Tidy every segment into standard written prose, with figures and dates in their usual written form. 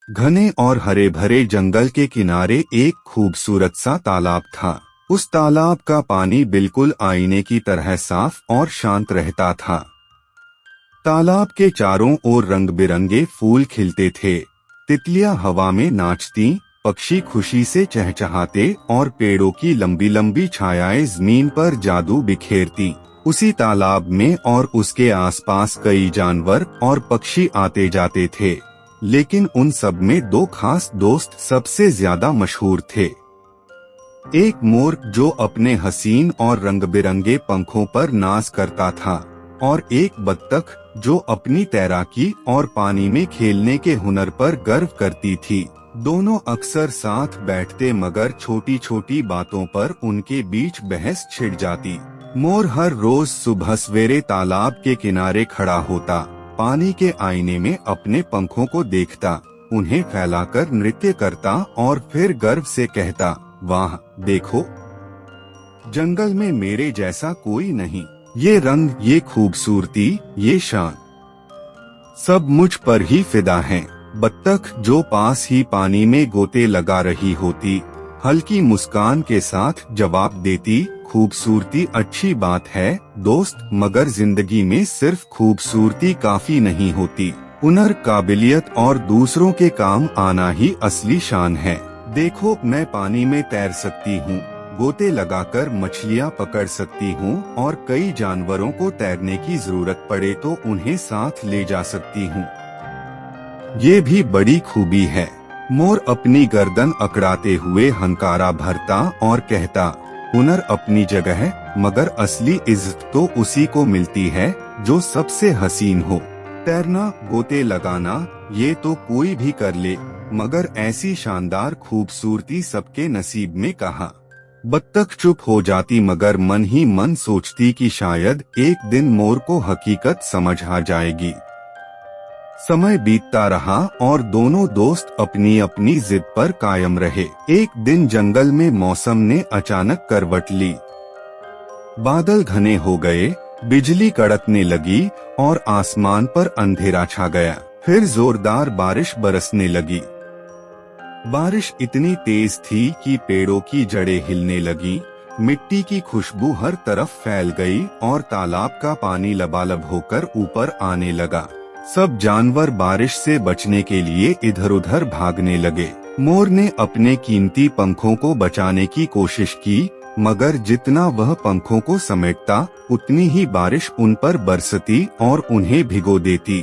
घने और हरे भरे जंगल के किनारे एक खूबसूरत सा तालाब था। उस तालाब का पानी बिल्कुल आईने की तरह साफ और शांत रहता था। तालाब के चारों ओर रंग बिरंगे फूल खिलते थे। तितलियां हवा में नाचती, पक्षी खुशी से चहचहाते और पेड़ों की लंबी लंबी छायाएं जमीन पर जादू बिखेरती। उसी तालाब में और उसके आसपास कई जानवर और पक्षी आते जाते थे, लेकिन उन सब में दो खास दोस्त सबसे ज्यादा मशहूर थे। एक मोर जो अपने हसीन और रंग बिरंगे पंखों पर नाच करता था, और एक बत्तख जो अपनी तैराकी और पानी में खेलने के हुनर पर गर्व करती थी। दोनों अक्सर साथ बैठते, मगर छोटी छोटी बातों पर उनके बीच बहस छिड़ जाती। मोर हर रोज सुबह सवेरे तालाब के किनारे खड़ा होता, पानी के आईने में अपने पंखों को देखता, उन्हें फैलाकर नृत्य करता और फिर गर्व से कहता, वाह देखो, जंगल में मेरे जैसा कोई नहीं। ये रंग, ये खूबसूरती, ये शान, सब मुझ पर ही फिदा हैं। बत्तख जो पास ही पानी में गोते लगा रही होती, हल्की मुस्कान के साथ जवाब देती, खूबसूरती अच्छी बात है दोस्त, मगर जिंदगी में सिर्फ खूबसूरती काफी नहीं होती। हुनर, काबिलियत और दूसरों के काम आना ही असली शान है। देखो, मैं पानी में तैर सकती हूँ, गोते लगाकर मछलियाँ पकड़ सकती हूँ, और कई जानवरों को तैरने की जरूरत पड़े तो उन्हें साथ ले जा सकती हूँ। ये भी बड़ी खूबी है। मोर अपनी गर्दन अकड़ाते हुए हंकारा भरता और कहता, हुनर अपनी जगह है, मगर असली इज्जत तो उसी को मिलती है जो सबसे हसीन हो। तैरना, गोते लगाना, ये तो कोई भी कर ले, मगर ऐसी शानदार खूबसूरती सबके नसीब में कहाँ। बत्तख चुप हो जाती, मगर मन ही मन सोचती कि शायद एक दिन मोर को हकीकत समझ आ जाएगी। समय बीतता रहा और दोनों दोस्त अपनी अपनी जिद पर कायम रहे। एक दिन जंगल में मौसम ने अचानक करवट ली। बादल घने हो गए, बिजली कड़कने लगी और आसमान पर अंधेरा छा गया। फिर जोरदार बारिश बरसने लगी। बारिश इतनी तेज थी कि पेड़ों की जड़ें हिलने लगी, मिट्टी की खुशबू हर तरफ फैल गई और तालाब का पानी लबालब होकर ऊपर आने लगा। सब जानवर बारिश से बचने के लिए इधर उधर भागने लगे। मोर ने अपने कीमती पंखों को बचाने की कोशिश की, मगर जितना वह पंखों को समेटता, उतनी ही बारिश उन पर बरसती और उन्हें भिगो देती।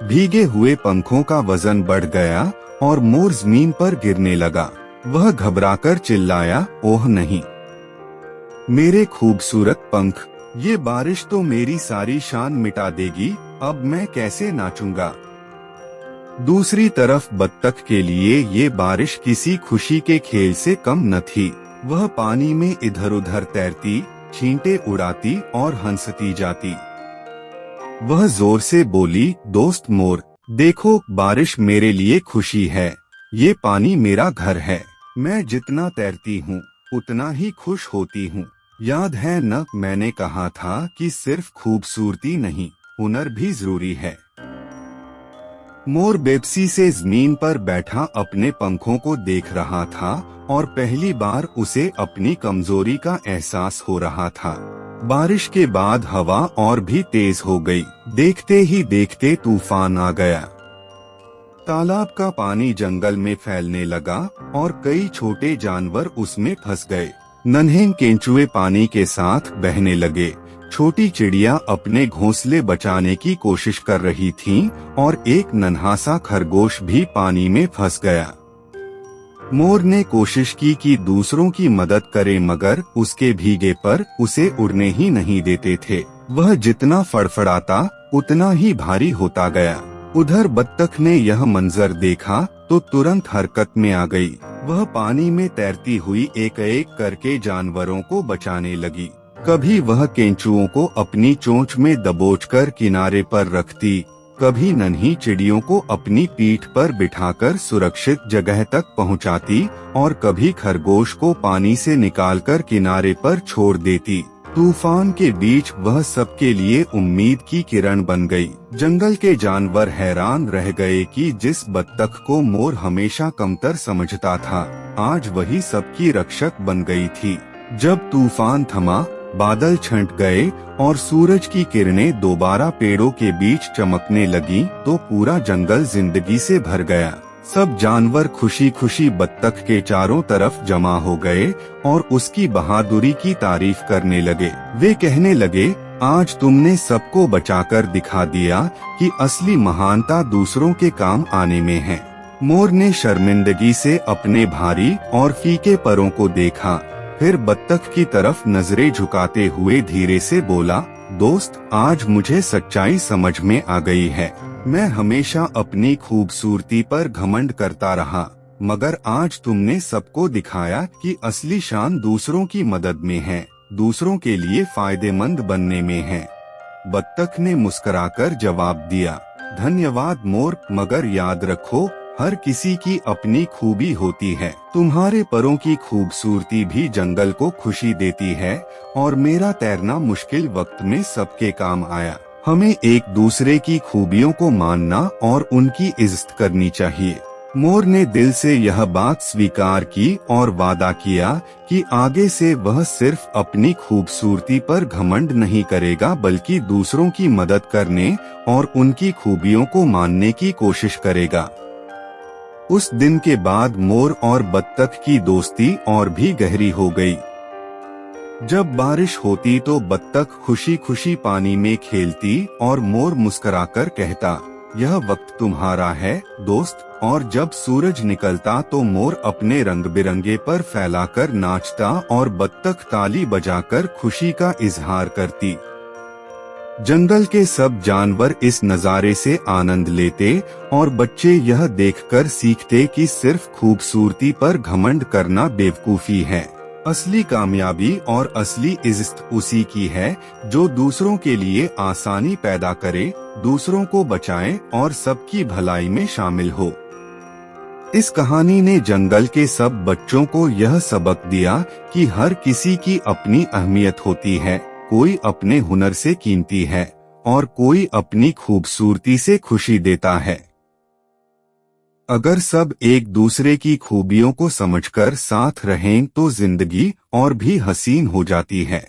भीगे हुए पंखों का वजन बढ़ गया और मोर जमीन पर गिरने लगा। वह घबराकर चिल्लाया, ओह नहीं, मेरे खूबसूरत पंख, ये बारिश तो मेरी सारी शान मिटा देगी, अब मैं कैसे नाचूंगा। दूसरी तरफ बत्तख के लिए ये बारिश किसी खुशी के खेल से कम न थी। वह पानी में इधर उधर तैरती, छींटे उड़ाती और हंसती जाती। वह जोर से बोली, दोस्त मोर, देखो, बारिश मेरे लिए खुशी है, ये पानी मेरा घर है। मैं जितना तैरती हूँ उतना ही खुश होती हूँ। याद है न, मैंने कहा था कि सिर्फ खूबसूरती नहीं, हुनर भी जरूरी है। मोर बेबसी से जमीन पर बैठा अपने पंखों को देख रहा था और पहली बार उसे अपनी कमजोरी का एहसास हो रहा था। बारिश के बाद हवा और भी तेज हो गई। देखते ही देखते तूफान आ गया। तालाब का पानी जंगल में फैलने लगा और कई छोटे जानवर उसमें फंस गए। नन्हे केंचुए पानी के साथ बहने लगे। छोटी चिड़िया अपने घोंसले बचाने की कोशिश कर रही थीं और एक नन्हा सा खरगोश भी पानी में फंस गया। मोर ने कोशिश की कि दूसरों की मदद करे, मगर उसके भीगे पर उसे उड़ने ही नहीं देते थे। वह जितना फड़फड़ाता उतना ही भारी होता गया। उधर बत्तख ने यह मंजर देखा तो तुरंत हरकत में आ गई। वह पानी में तैरती हुई एक एक करके जानवरों को बचाने लगी। कभी वह केंचुओं को अपनी चोंच में दबोचकर किनारे पर रखती, कभी नन्ही चिड़ियों को अपनी पीठ पर बिठाकर सुरक्षित जगह तक पहुंचाती और कभी खरगोश को पानी से निकालकर किनारे पर छोड़ देती। तूफान के बीच वह सबके लिए उम्मीद की किरण बन गई। जंगल के जानवर हैरान रह गए कि जिस बत्तख को मोर हमेशा कमतर समझता था, आज वही सबकी रक्षक बन गई थी। जब तूफान थमा, बादल छंट गए और सूरज की किरणें दोबारा पेड़ों के बीच चमकने लगीं, तो पूरा जंगल जिंदगी से भर गया। सब जानवर खुशी खुशी बत्तख के चारों तरफ जमा हो गए और उसकी बहादुरी की तारीफ करने लगे। वे कहने लगे, आज तुमने सबको बचाकर दिखा दिया कि असली महानता दूसरों के काम आने में है। मोर ने शर्मिंदगी से अपने भारी और फीके परों को देखा, फिर बत्तख की तरफ नजरें झुकाते हुए धीरे से बोला, दोस्त, आज मुझे सच्चाई समझ में आ गई है। मैं हमेशा अपनी खूबसूरती पर घमंड करता रहा, मगर आज तुमने सबको दिखाया कि असली शान दूसरों की मदद में है, दूसरों के लिए फायदेमंद बनने में है। बत्तख ने मुस्कुराकर जवाब दिया, धन्यवाद मोर, मगर याद रखो, हर किसी की अपनी खूबी होती है। तुम्हारे परों की खूबसूरती भी जंगल को खुशी देती है और मेरा तैरना मुश्किल वक्त में सबके काम आया। हमें एक दूसरे की खूबियों को मानना और उनकी इज्जत करनी चाहिए। मोर ने दिल से यह बात स्वीकार की और वादा किया कि आगे से वह सिर्फ अपनी खूबसूरती पर घमंड नहीं करेगा, बल्कि दूसरों की मदद करने और उनकी खूबियों को मानने की कोशिश करेगा। उस दिन के बाद मोर और बत्तख की दोस्ती और भी गहरी हो गई। जब बारिश होती तो बत्तख खुशी खुशी पानी में खेलती और मोर मुस्कुराकर कहता, यह वक्त तुम्हारा है दोस्त। और जब सूरज निकलता तो मोर अपने रंग बिरंगे पर फैलाकर नाचता और बत्तख ताली बजाकर खुशी का इजहार करती। जंगल के सब जानवर इस नज़ारे से आनंद लेते और बच्चे यह देखकर सीखते कि सिर्फ खूबसूरती पर घमंड करना बेवकूफी है। असली कामयाबी और असली इज्जत उसी की है जो दूसरों के लिए आसानी पैदा करे, दूसरों को बचाए और सबकी भलाई में शामिल हो। इस कहानी ने जंगल के सब बच्चों को यह सबक दिया कि हर किसी की अपनी अहमियत होती है, कोई अपने हुनर से कीमती है और कोई अपनी खूबसूरती से खुशी देता है। अगर सब एक दूसरे की खूबियों को समझकर साथ रहें तो जिंदगी और भी हसीन हो जाती है।